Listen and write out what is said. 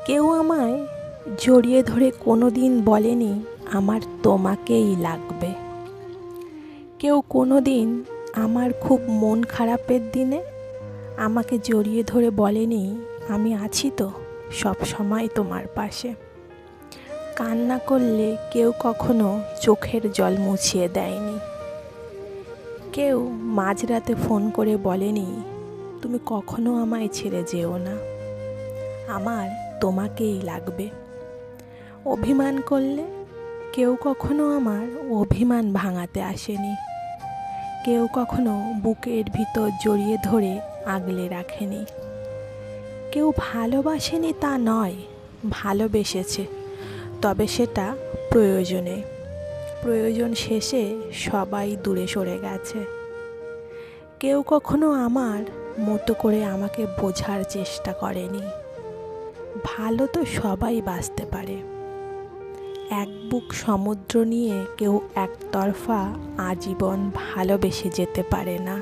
কেউ আমায় জড়িয়ে ধরে কোনো দিন বলেনি আমার তোমাকেই লাগবে। কেউ কোনো দিন আমার খুব মন খারাপের দিনে আমাকে জড়িয়ে ধরে বলেনি আমি আছি তো সব সময় তোমার পাশে। কান্না করলে কেউ কখনো চোখের জল মুছিয়ে দেয়নি। কেউ মাঝরাতে ফোন করে বলেনি তুমি কখনো আমায় ছেড়ে যেও না, আমার তোমাকেই লাগবে। অভিমান করলে কেউ কখনো আমার অভিমান ভাঙাতে আসেনি। কেউ কখনো বুকের ভিতর জড়িয়ে ধরে আগলে রাখেনি। কেউ ভালোবাসেনি তা নয়, ভালোবেসেছে, তবে সেটা প্রয়োজনে। প্রয়োজন শেষে সবাই দূরে সরে গেছে। কেউ কখনো আমার মতো করে আমাকে বোঝার চেষ্টা করেনি। ভালো তো সবাই বাসতে পারে, এক বুক সমুদ্র নিয়ে কেউ একতরফা আজীবন ভালোবেসে যেতে পারে না।